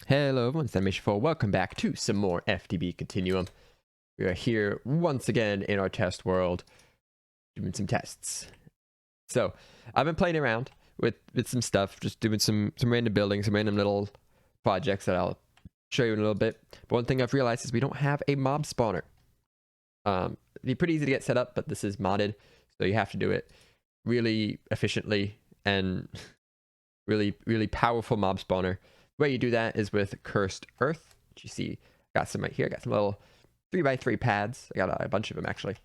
Hello everyone, it's Animation4. Welcome back to some more FTB Continuum. We are here once again in our test world, doing some tests. So, I've been playing around with some stuff, just doing some random buildings, some random little projects that I'll show you in a little bit. But one thing I've realized is we don't have a mob spawner. It'd be pretty easy to get set up, but this is modded, so you have to do it really efficiently and really powerful mob spawner. The way you do that is with Cursed Earth, which you see. Got some right here. Got some little 3x3 pads. I got a bunch of them actually,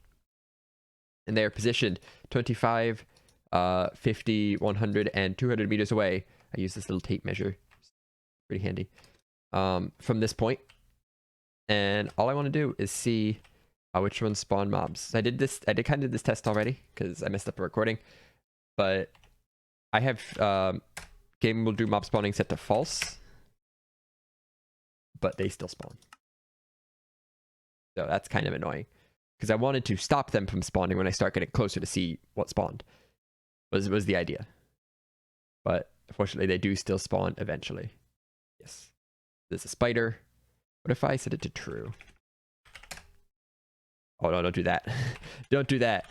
and they are positioned 25, 50, 100, and 200 meters away. I use this little tape measure. It's pretty handy. From this point, and all I want to do is see which ones spawn mobs. I did kind of this test already because I messed up the recording, but I have game will do mob spawning set to false, but they still spawn. So that's kind of annoying because I wanted to stop them from spawning when I start getting closer to see what spawned. Was the idea. But unfortunately they do still spawn eventually. Yes. There's a spider. What if I set it to true? Oh no, don't do that. Don't do that.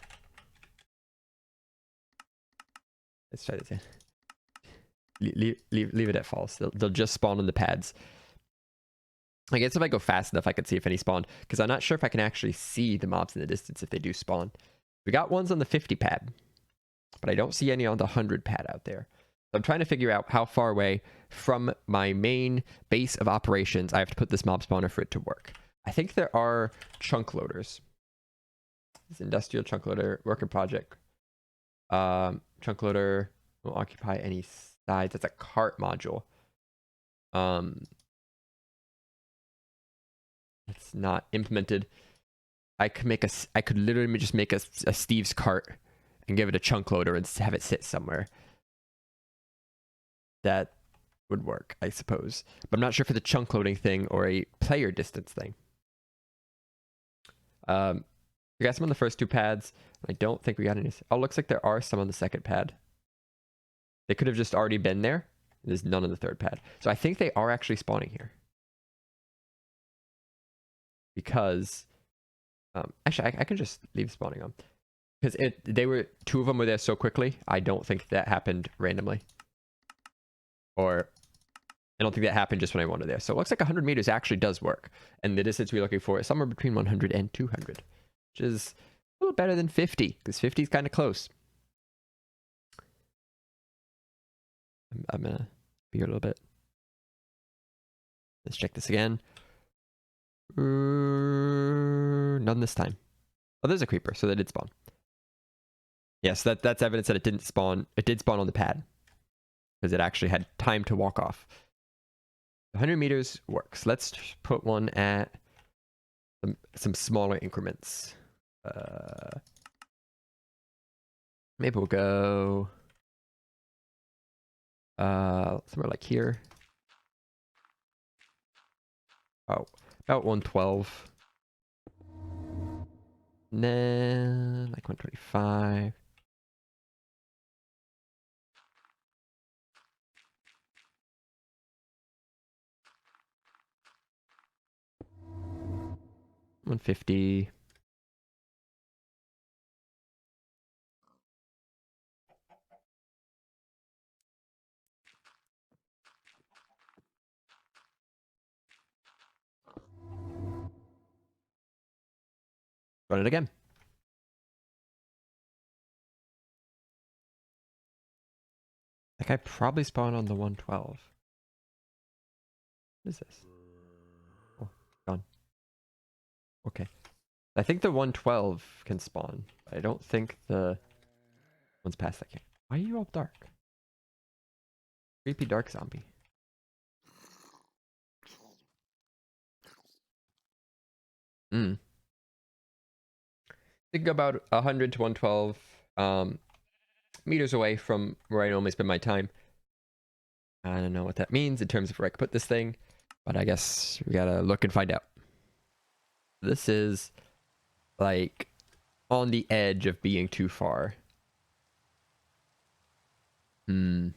Let's try this again. Leave it at false. They'll just spawn on the pads. I guess if I go fast enough, I can see if any spawned, because I'm not sure if I can actually see the mobs in the distance if they do spawn. We got ones on the 50 pad, but I don't see any on the 100 pad out there. So I'm trying to figure out how far away from my main base of operations I have to put this mob spawner for it to work. I think there are chunk loaders. This industrial chunk loader, worker project. Chunk loader will occupy any sides. That's a cart module. It's not implemented. I could literally just make a Steve's cart and give it a chunk loader and have it sit somewhere. That would work, I suppose. But I'm not sure for the chunk loading thing or a player distance thing. We got some on the first two pads. I don't think we got any. Oh, looks like there are some on the second pad. They could have just already been there. There's none on the third pad. So I think they are actually spawning here. Because actually I can just leave spawning on, because two of them were there so quickly. I don't think that happened randomly, or I don't think that happened just when I wanted there. So it looks like 100 meters actually does work, and the distance we're looking for is somewhere between 100 and 200, which is a little better than 50, because 50 is kind of close. I'm gonna be here a little bit. Let's check this again. None this time. Oh, there's a creeper, so they did spawn. Yes, that's evidence that it didn't spawn. It did spawn on the pad because it actually had time to walk off. 100 meters works. Let's put one at some smaller increments. Maybe we'll go somewhere like here. Oh, about 112. And then like 125. $150. Run it again. That guy probably spawned on the 112. What is this? Oh, gone. Okay. I think the 112 can spawn. I don't think the one's past that. Why are you all dark? Creepy dark zombie. I think about 100 to 112 meters away from where I normally spend my time. I don't know what that means in terms of where I can put this thing, but I guess we gotta look and find out. This is like on the edge of being too far. That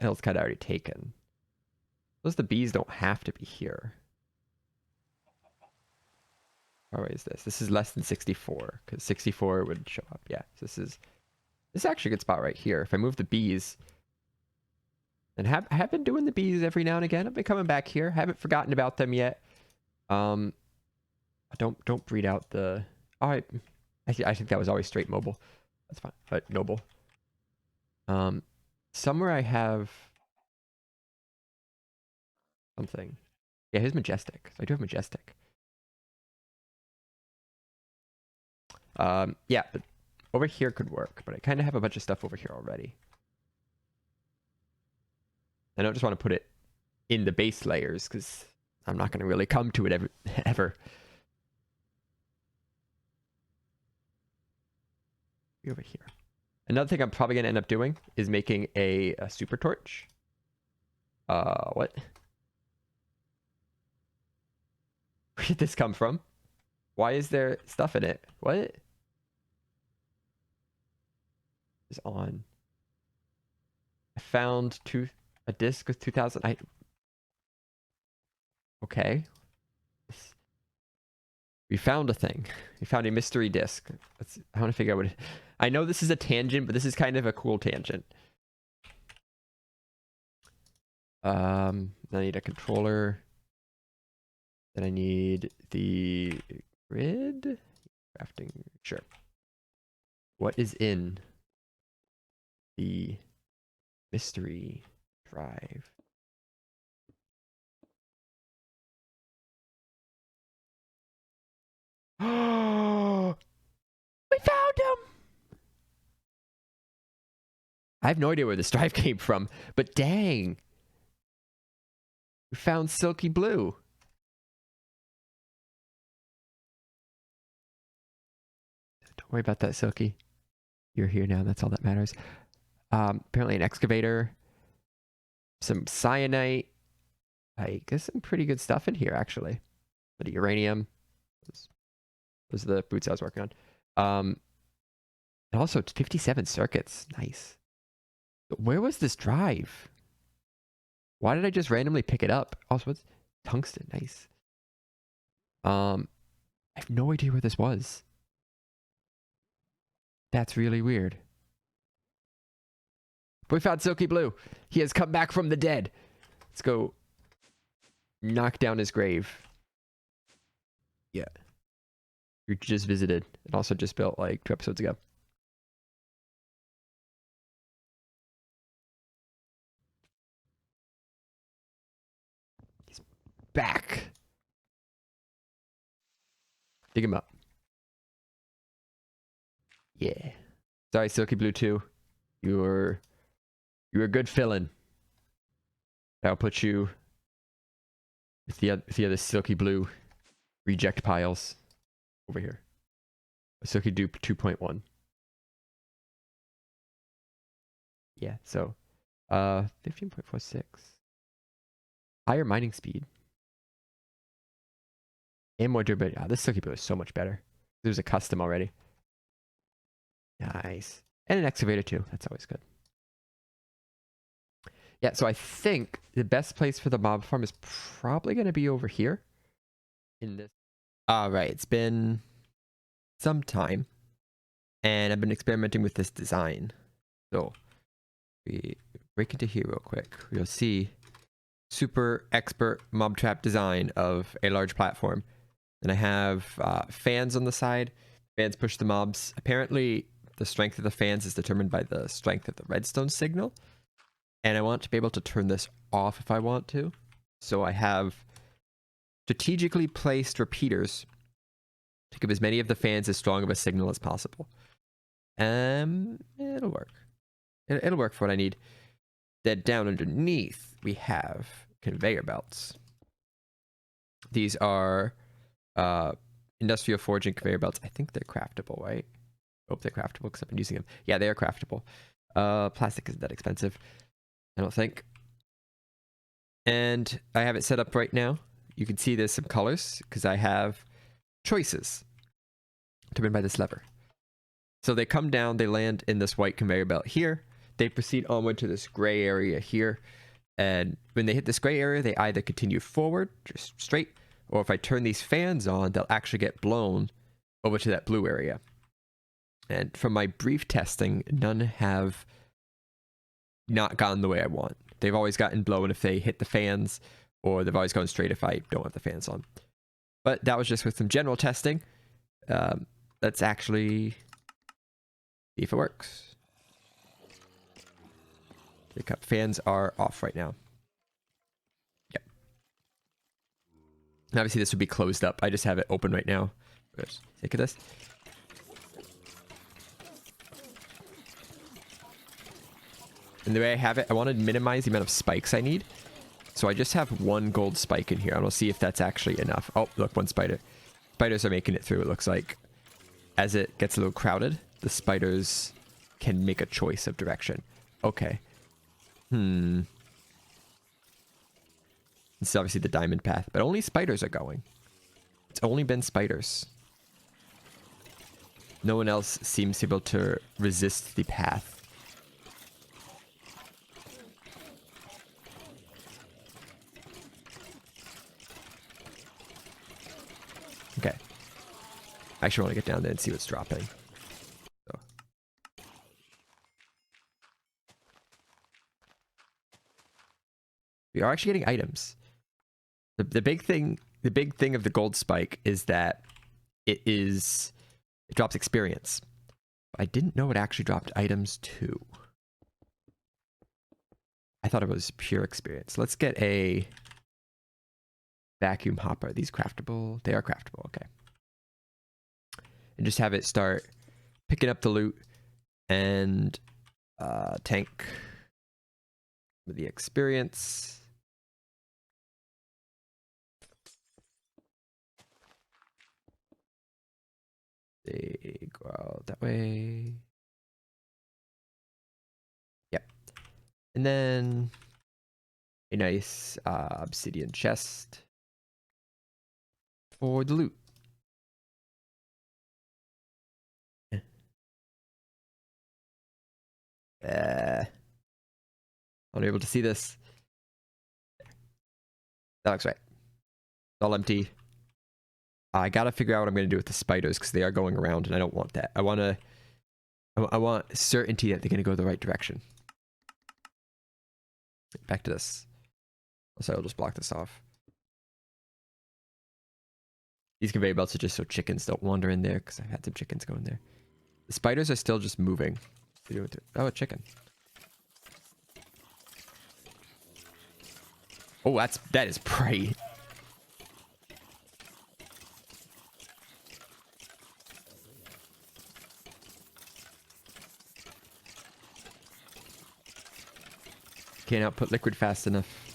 hill's kind of already taken. Those the bees don't have to be here. How is this? This is less than 64 because 64 would show up. Yeah, so this is actually a good spot right here. If I move the bees, and I have been doing the bees every now and again. I've been coming back here. Haven't forgotten about them yet. Don't breed out the. Oh, I think that was always straight mobile. That's fine. But noble. Somewhere I have something. Yeah, here's majestic. So I do have majestic. Yeah, but over here could work, but I kind of have a bunch of stuff over here already. I don't just want to put it in the base layers because I'm not going to really come to it ever. Over here. Another thing I'm probably going to end up doing is making a super torch. What? Where did this come from? Why is there stuff in it? What? Is on. I found a disc with 2000. Okay. We found a thing. We found a mystery disc. I want to figure out what I know this is a tangent, but this is kind of a cool tangent. I need a controller. Then I need the grid. Crafting. Sure. What is in the mystery drive? Oh, we found him! I have no idea where this drive came from, but dang. We found Silky Blue. Don't worry about that, Silky. You're here now. That's all that matters. Apparently an excavator. Some cyanite. I guess some pretty good stuff in here, actually. But uranium. Those are the boots I was working on. And also 57 circuits. Nice. Where was this drive? Why did I just randomly pick it up? Also, what's tungsten? Nice. I have no idea where this was. That's really weird. But we found Silky Blue. He has come back from the dead. Let's go knock down his grave. Yeah. You just visited and also just built like 2 episodes ago. He's back. Dig him up. Yeah. Sorry, Silky Blue 2. You were a good fill-in. I'll put you with the other Silky Blue reject piles over here. Silky Dupe 2.1. Yeah, so 15.46. Higher mining speed. And more durability. Oh, this Silky Blue is so much better. There's a custom already. Nice. And an excavator too. That's always good. Yeah, so I think the best place for the mob farm is probably going to be over here. In this. Alright, it's been some time. And I've been experimenting with this design. So, we break into here real quick. You'll see super expert mob trap design of a large platform. And I have fans on the side. Fans push the mobs. Apparently, the strength of the fans is determined by the strength of the redstone signal. And I want to be able to turn this off if I want to. So I have strategically placed repeaters to give as many of the fans as strong of a signal as possible. It'll work. It'll work for what I need. Then down underneath, we have conveyor belts. These are industrial forging conveyor belts. I think they're craftable, right? I hope they're craftable because I've been using them. Yeah, they are craftable. Plastic isn't that expensive, I don't think. And I have it set up right now. You can see there's some colors because I have choices determined by this lever. So they come down, they land in this white conveyor belt here. They proceed onward to this gray area here. And when they hit this gray area, they either continue forward, just straight, or if I turn these fans on, they'll actually get blown over to that blue area. And from my brief testing, none have not gone the way I want. They've always gotten blown if they hit the fans, or they've always gone straight if I don't have the fans on. But that was just with some general testing. Let's actually see if it works. The cup fans are off right now. Yep. And obviously this would be closed up. I just have it open right now. Let's take this. And the way I have it, I want to minimize the amount of spikes I need. So I just have one gold spike in here. And we'll see if that's actually enough. Oh, look, one spider. Spiders are making it through, it looks like. As it gets a little crowded, the spiders can make a choice of direction. Okay. This is obviously the diamond path, but only spiders are going. It's only been spiders. No one else seems able to resist the path. Okay. I actually want to get down there and see what's dropping. So. We are actually getting items. The big thing of the gold spike is that it drops experience. I didn't know it actually dropped items too. I thought it was pure experience. Let's get a vacuum hopper. Are these craftable? They are craftable, okay. And just have it start picking up the loot and tank with the experience. They go out that way. Yep. And then a nice obsidian chest for the loot. Unable to see this. That looks right. It's all empty. I gotta figure out what I'm gonna do with the spiders because they are going around and I don't want that. I want certainty that they're gonna go the right direction. Back to this. So I'll just block this off. These conveyor belts are just so chickens don't wander in there because I've had some chickens go in there. The spiders are still just moving. Oh, a chicken. Oh, that is prey. Can't output liquid fast enough.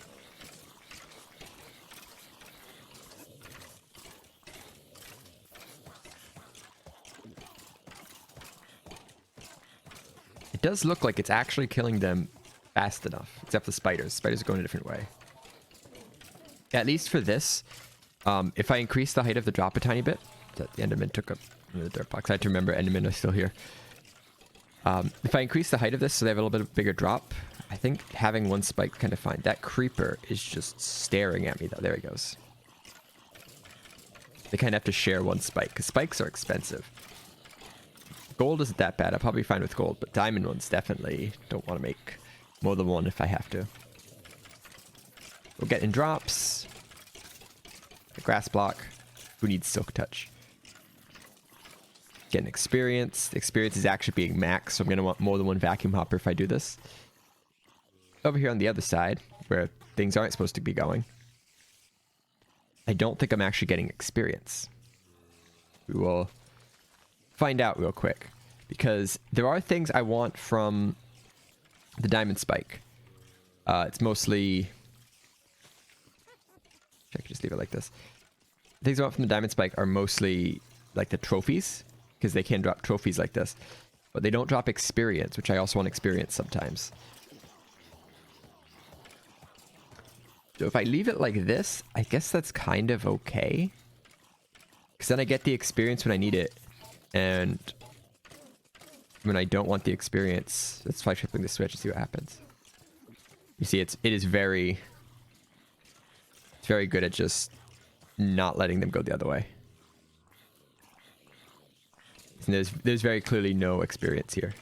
It does look like it's actually killing them fast enough, except the spiders. Spiders are going a different way. At least for this, if I increase the height of the drop a tiny bit, the Enderman took up the dirt box. I had to remember Enderman are still here. If I increase the height of this so they have a little bit bigger drop, I think having one spike kind of fine. That creeper is just staring at me though. There he goes. They kind of have to share one spike because spikes are expensive. Gold isn't that bad. I'll probably be fine with gold, but diamond ones definitely don't want to make more than one if I have to. We'll get in drops. A grass block. Who needs silk touch? Getting experience. The experience is actually being maxed, so I'm going to want more than one vacuum hopper if I do this. Over here on the other side, where things aren't supposed to be going, I don't think I'm actually getting experience. We will find out real quick, because there are things I want from the diamond spike. It's mostly... I can just leave it like this. The things I want from the diamond spike are mostly like the trophies, because they can drop trophies like this, but they don't drop experience, which I also want experience sometimes. So if I leave it like this, I guess that's kind of okay, because then I get the experience when I need it, and when I don't want the experience, let's try flipping the switch and see what happens. You see, it is very good at just not letting them go the other way. And there's very clearly no experience here.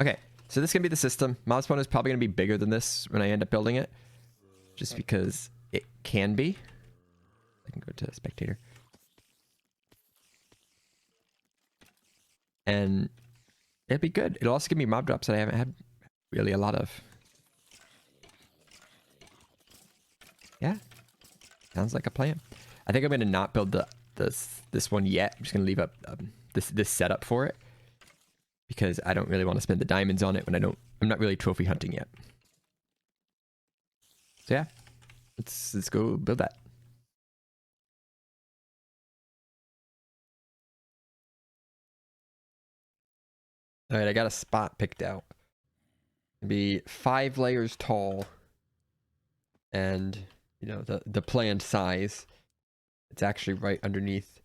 Okay, so this is gonna be the system. Mob spawn is probably gonna be bigger than this when I end up building it, just because it can be. I can go to spectator. And it'd be good. It'll also give me mob drops that I haven't had really a lot of. Yeah, sounds like a plan. I think I'm gonna not build this one yet. I'm just gonna leave up this setup for it because I don't really want to spend the diamonds on it when I'm not really trophy hunting yet. So yeah, let's go build that. All right, I got a spot picked out. It'll be 5 layers tall, and you know the planned size. It's actually right underneath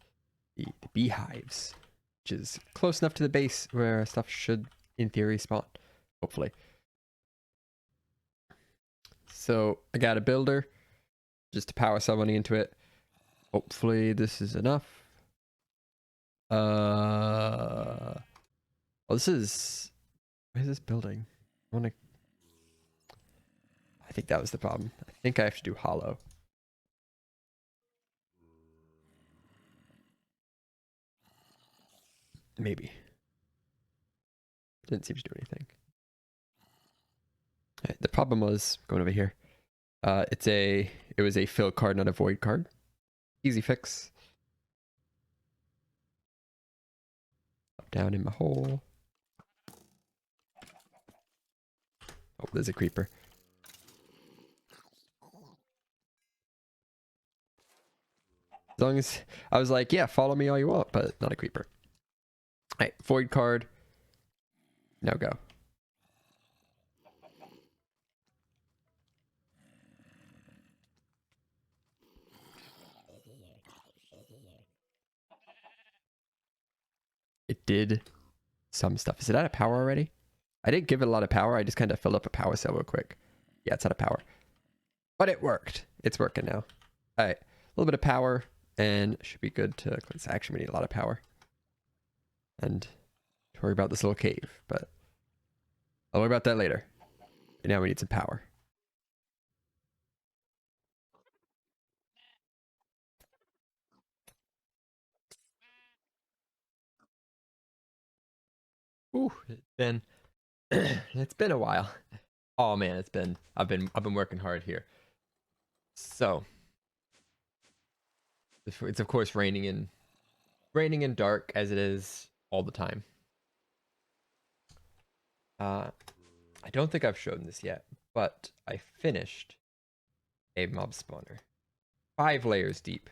the beehives, which is close enough to the base where stuff should, in theory, spawn. Hopefully. So I got a builder just to power somebody into it. Hopefully this is enough. Oh, this is... What is this building? I think that was the problem. I think I have to do hollow. Maybe. Didn't seem to do anything. Right, the problem was going over here. It was a fill card, not a void card. Easy fix. Up down in my hole. Oh, there's a creeper. As long as I was like, yeah, follow me all you want, but not a creeper. All right, void card. Now go. It did some stuff. Is it out of power already? I didn't give it a lot of power. I just kind of filled up a power cell real quick. Yeah, it's out of power. But it worked. It's working now. All right, a little bit of power and should be good to cleanse. Actually, we need a lot of power. And to worry about this little cave, but I'll worry about that later. And now we need some power. Ooh, it's been a while. Oh man, I've been working hard here. So it's of course raining and dark as it is all the time. I don't think I've shown this yet, but I finished a mob spawner. 5 layers deep.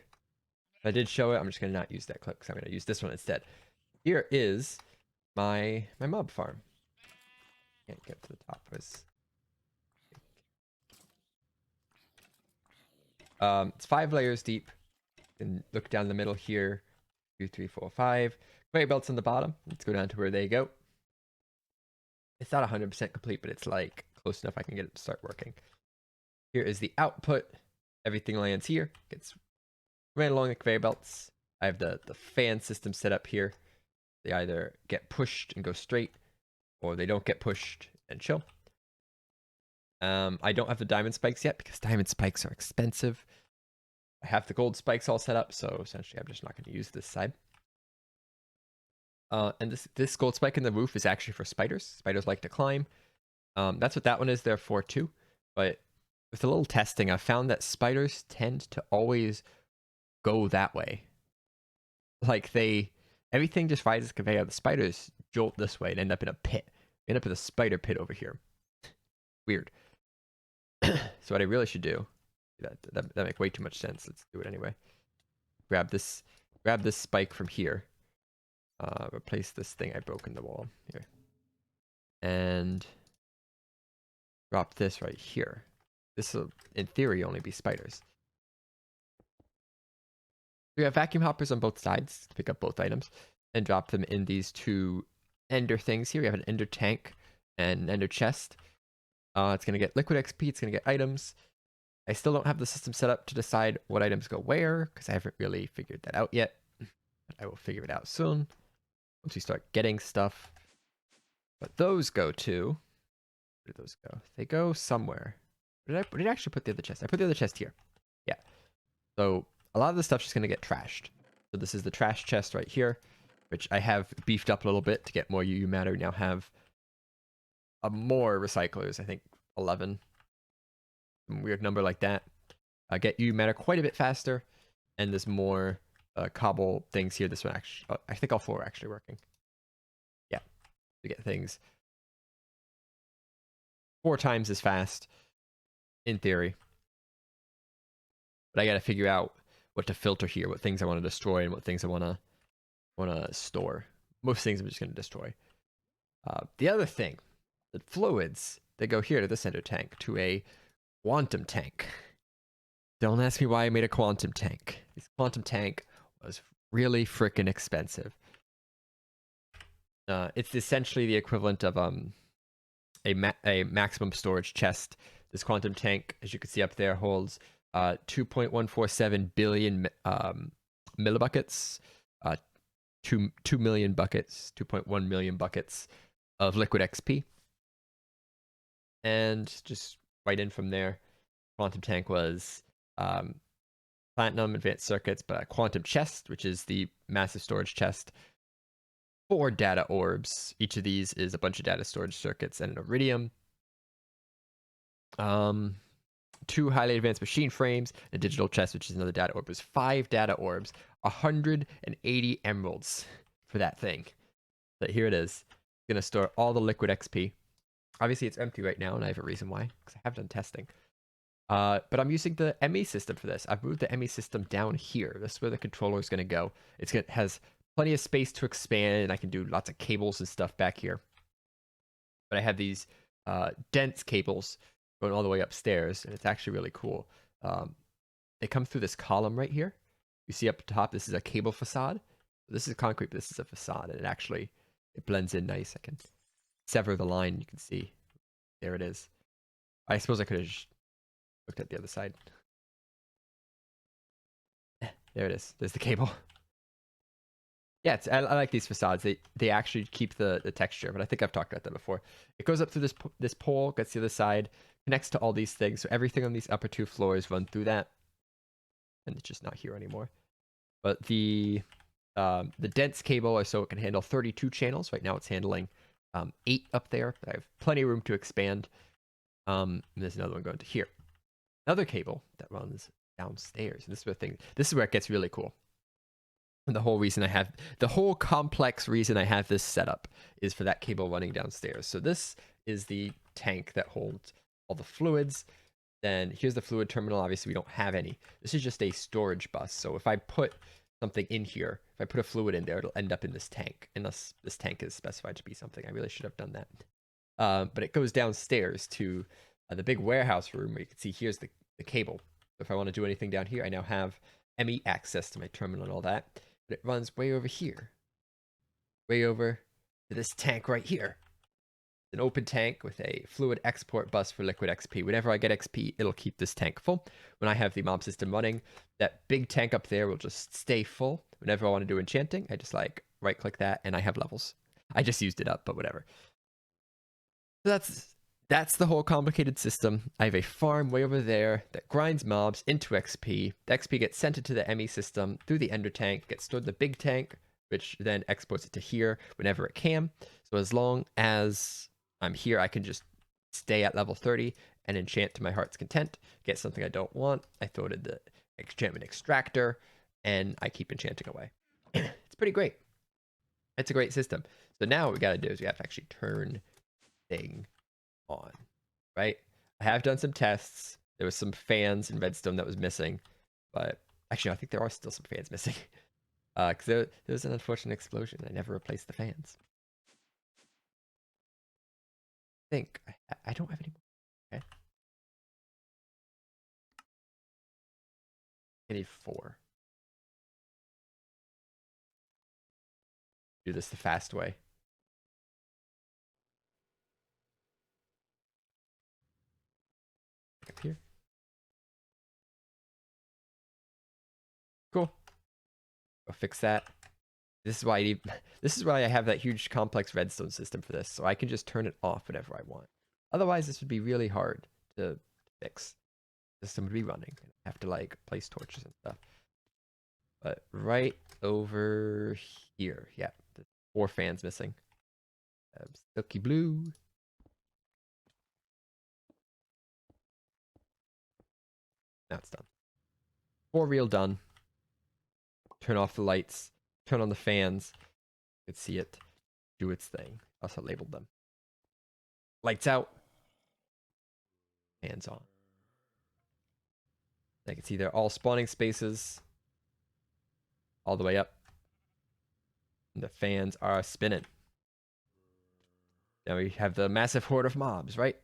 If I did show it, I'm just gonna not use that clip because I'm gonna use this one instead. Here is my mob farm. Can't get to the top. It's 5 layers deep. And look down the middle here. 2, 3, 4, 5. Conveyor belts on the bottom. Let's go down to where they go. It's not 100% complete, but it's like close enough I can get it to start working. Here is the output. Everything lands here. Gets ran along the conveyor belts. I have the fan system set up here. They either get pushed and go straight, or they don't get pushed and chill. I don't have the diamond spikes yet because diamond spikes are expensive. I have the gold spikes all set up, so essentially I'm just not going to use this side. And this gold spike in the roof is actually for spiders. Spiders like to climb. That's what that one is there for too. But with a little testing, I've found that spiders tend to always go that way. Like everything just rises conveyor. The spiders jolt this way and end up in a pit. End up in a spider pit over here. Weird. So what I really should do, that makes way too much sense. Let's do it anyway. Grab this spike from here. Replace this thing I broke in the wall here. And drop this right here. This will, in theory, only be spiders. We have vacuum hoppers on both sides to pick up both items and drop them in these 2 ender things here. We have an ender tank and an ender chest. It's going to get liquid XP. It's going to get items. I still don't have the system set up to decide what items go where because I haven't really figured that out yet. But I will figure it out soon once we start getting stuff. But those go to... Where do those go? They go somewhere. Where did I actually put the other chest? I put the other chest here. Yeah. So a lot of the stuff's just going to get trashed. So this is the trash chest right here, which I have beefed up a little bit to get more UU matter. We now have more recyclers, I think 11. Some weird number like that. Get UU matter quite a bit faster. And there's more cobble things here. This one actually, I think all 4 are actually working. Yeah. To get things 4 times as fast in theory. But I got to figure out what to filter here, what things I want to destroy and what things I want to store. Most things I'm just going to destroy. The other thing, the fluids, they go here to the center tank, to a quantum tank. Don't ask me why I made a quantum tank. This quantum tank was really freaking expensive. It's essentially the equivalent of a maximum storage chest. This quantum tank, as you can see up there, holds 2.147 billion millibuckets, 2 million buckets, 2.1 million buckets of liquid XP. And just right in from there, quantum tank was platinum advanced circuits, but a quantum chest, which is the massive storage chest, 4 data orbs. Each of these is a bunch of data storage circuits and an iridium. 2 highly advanced machine frames, a digital chest, which is another data orb. There's 5 data orbs, 180 emeralds for that thing. But here it is. It's gonna store all the liquid XP. Obviously, it's empty right now, and I have a reason why, because I have done testing. But I'm using the ME system for this. I've moved the ME system down here. This is where the controller is going to go. Has plenty of space to expand, and I can do lots of cables and stuff back here. But I have these dense cables going all the way upstairs, and it's actually really cool. They come through this column right here. You see up top, this is a cable facade. This is concrete, but this is a facade, and it blends in nice. I can sever the line. You can see there it is. I suppose I could have just looked at the other side. There it is. There's the cable. Yeah, I like these facades. They actually keep the texture, but I think I've talked about that before. It goes up through this pole, gets the other side, connects to all these things. So everything on these upper 2 floors run through that, and it's just not here anymore. But the dense cable, so it can handle 32 channels. Right now, it's handling 8 up there. But I have plenty of room to expand. And there's another one going to here. Another cable that runs downstairs. And this is where it gets really cool. And the whole complex reason I have this set up is for that cable running downstairs. So this is the tank that holds all the fluids. Then here's the fluid terminal. Obviously, we don't have any. This is just a storage bus. So if I put something in here, if I put a fluid in there, it'll end up in this tank, unless this tank is specified to be something. I really should have done that. But it goes downstairs to the big warehouse room where you can see here's the cable. So if I want to do anything down here, I now have ME access to my terminal and all that. But it runs way over here. Way over to this tank right here. An open tank with a fluid export bus for liquid XP. Whenever I get XP, it'll keep this tank full. When I have the mob system running, that big tank up there will just stay full. Whenever I want to do enchanting, I just right click that and I have levels. I just used it up, but whatever. So that's the whole complicated system. I have a farm way over there that grinds mobs into XP. The XP gets sent into the ME system through the ender tank, gets stored in the big tank, which then exports it to here whenever it can. So as long as I'm here, I can just stay at level 30 and enchant to my heart's content. Get something I don't want, I throw it in the enchantment extractor, and I keep enchanting away. It's pretty great. It's a great system. So now what we got to do is we have to actually turn thing on, right? I have done some tests. There was some fans in redstone that was missing, but actually, I think there are still some fans missing. Because there was an unfortunate explosion. I never replaced the fans. I think I don't have any more. Okay. I need 4. Do this the fast way. Cool. I'll fix that. This is why I have that huge complex redstone system for this, so I can just turn it off whenever I want. Otherwise, this would be really hard to fix. The system would be running. I have to like place torches and stuff. But right over here, yeah, the 4 fans missing. Silky blue. Now it's done. 4 reel done. Turn off the lights. Turn on the fans. You can see it do its thing. Also labeled them. Lights out. Fans on. I can see they're all spawning spaces. All the way up. And the fans are spinning. Now we have the massive horde of mobs, right?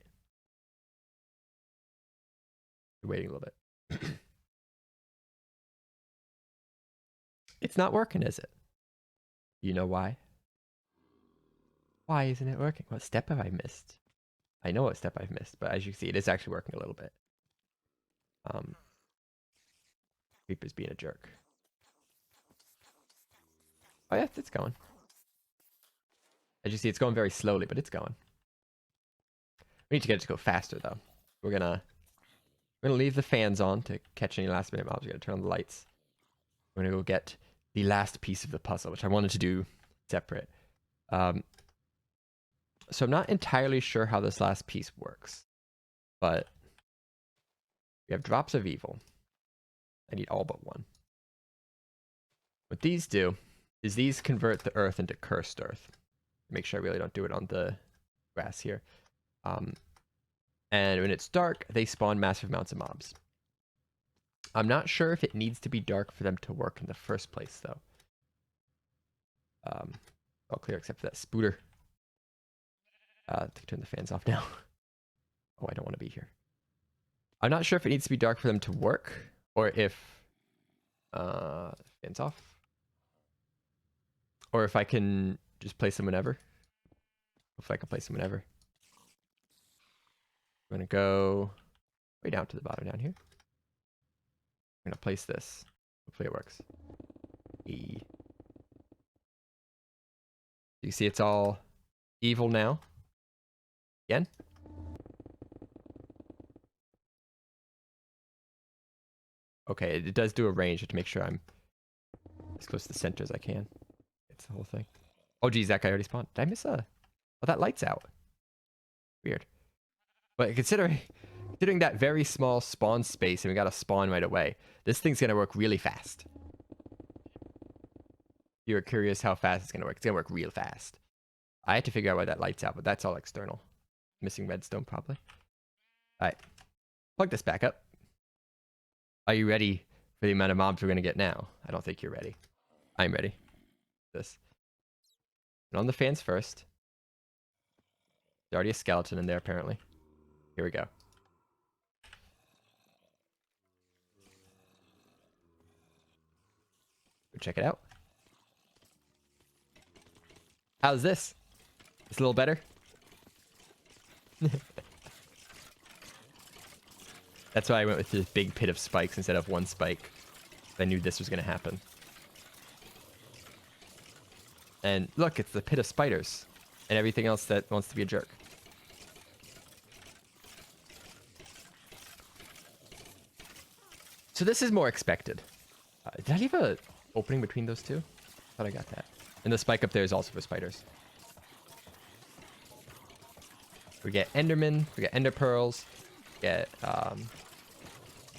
We're waiting a little bit. It's not working, is it? You know why? Why isn't it working? What step have I missed? I know what step I've missed, but as you can see, it is actually working a little bit. Creeper's being a jerk. Oh yeah, it's going. As you see, it's going very slowly, but it's going. We need to get it to go faster, though. We're gonna leave the fans on to catch any last minute mobs. We're gonna turn on the lights. We're gonna go get the last piece of the puzzle, which I wanted to do separate. So I'm not entirely sure how this last piece works, but we have drops of evil. I need all but one. What these do is these convert the earth into cursed earth. Make sure I really don't do it on the grass here. And when it's dark, they spawn massive amounts of mobs. I'm not sure if it needs to be dark for them to work in the first place, though. All clear except for that spooter. Turn the fans off now. Oh, I don't want to be here. I'm not sure if it needs to be dark for them to work, or if fans off, or if I can just place them whenever. Hopefully I can place them whenever. I'm gonna go way down to the bottom down here. I'm gonna place this. Hopefully it works. You see it's all evil now. Again. Okay, it does do a range to make sure I'm as close to the center as I can. It's the whole thing. Oh geez, that guy already spawned. Did I miss a... Oh, that light's out. Weird. But considering that very small spawn space and we got to spawn right away, this thing's going to work really fast. You're curious how fast it's going to work. It's going to work real fast. I had to figure out why that light's out, but that's all external. Missing redstone, probably. Alright. Plug this back up. Are you ready for the amount of mobs we're going to get now? I don't think you're ready. I'm ready. This. And on the fans first. There's already a skeleton in there, apparently. Here we go. Go check it out. How's this? It's a little better? That's why I went with this big pit of spikes instead of one spike. I knew this was going to happen. And look, it's the pit of spiders. And everything else that wants to be a jerk. So this is more expected. Did I leave an opening between those two? I thought I got that. And the spike up there is also for spiders. We get endermen, we get ender pearls, we get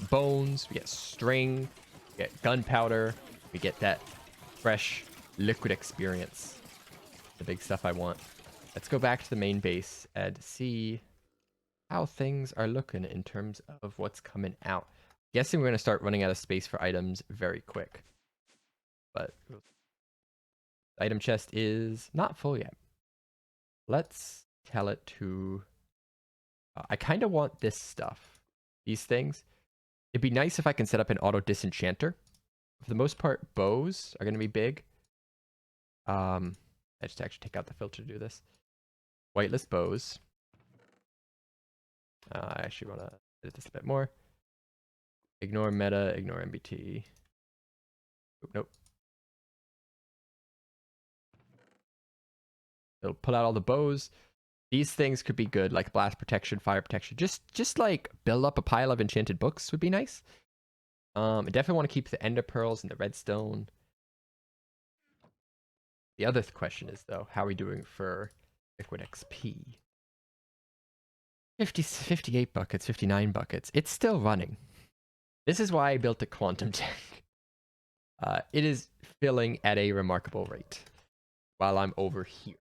bones, we get string, we get gunpowder, we get that fresh liquid experience. The big stuff I want. Let's go back to the main base and see how things are looking in terms of what's coming out. Guessing we're going to start running out of space for items very quick. But the item chest is not full yet. Let's tell it to... I kind of want this stuff. These things. It'd be nice if I can set up an auto disenchanter. For the most part, bows are going to be big. I just actually take out the filter to do this. Whitelist bows. I actually want to edit this a bit more. Ignore meta, ignore MBT. Nope. It'll pull out all the bows. These things could be good, like blast protection, fire protection. Just like build up a pile of enchanted books would be nice. I definitely want to keep the ender pearls and the redstone. The other question is, though, how are we doing for liquid XP? 58 buckets, 59 buckets. It's still running. This is why I built a quantum tank. It is filling at a remarkable rate while I'm over here.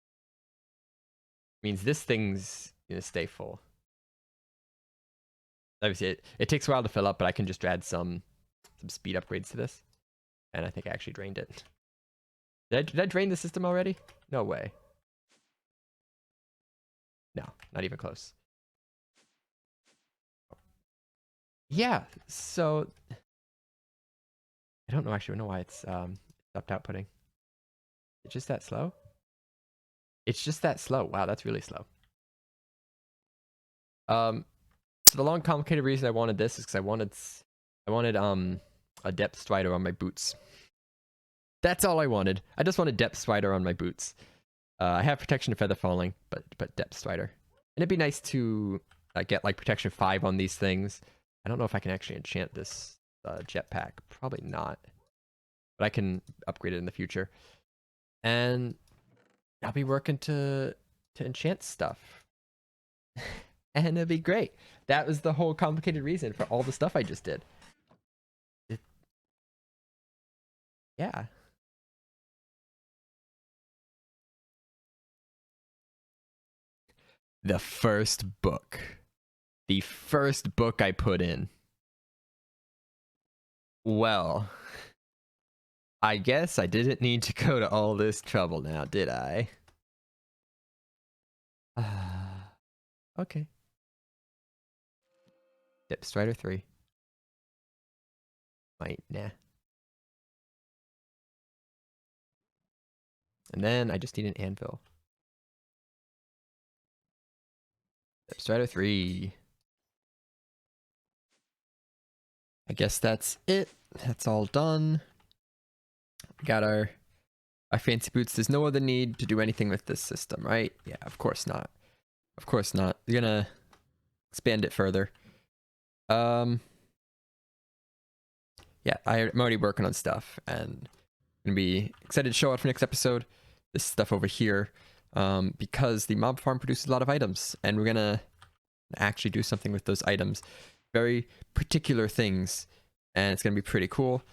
Means this thing's gonna stay full. Obviously, it takes a while to fill up, but I can just add some speed upgrades to this. And I think I actually drained it. Did I drain the system already? No way. No, not even close. Yeah, so I don't know why it's stopped outputting. It's just that slow? It's just that slow. Wow, that's really slow. So the long complicated reason I wanted this is because I wanted a depth strider on my boots. That's all I wanted. I just wanted depth strider on my boots. I have protection of feather falling, but depth strider. And it'd be nice to get like protection 5 on these things. I don't know if I can actually enchant this jetpack. Probably not. But I can upgrade it in the future. And I'll be working to enchant stuff. And it'll be great. That was the whole complicated reason for all the stuff I just did. Yeah. The first book. The first book I put in. Well, I guess I didn't need to go to all this trouble now, did I? Okay. Depth Strider 3. Nah. And then I just need an anvil. Depth Strider 3. I guess that's it. That's all done. We got our fancy boots. There's no other need to do anything with this system, right? Yeah, of course not. Of course not. You're gonna expand it further. Yeah, I'm already working on stuff, and I'm gonna be excited to show out for next episode. This stuff over here, because the mob farm produces a lot of items, and we're gonna actually do something with those items. Very particular things, and it's gonna be pretty cool.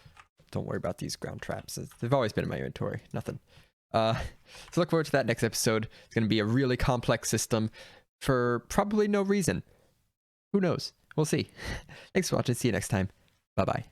Don't worry about these ground traps. They've always been in my inventory. Nothing. So look forward to that next episode. It's gonna be a really complex system for probably no reason. Who knows? We'll see. Thanks for watching. See you next time. Bye-bye.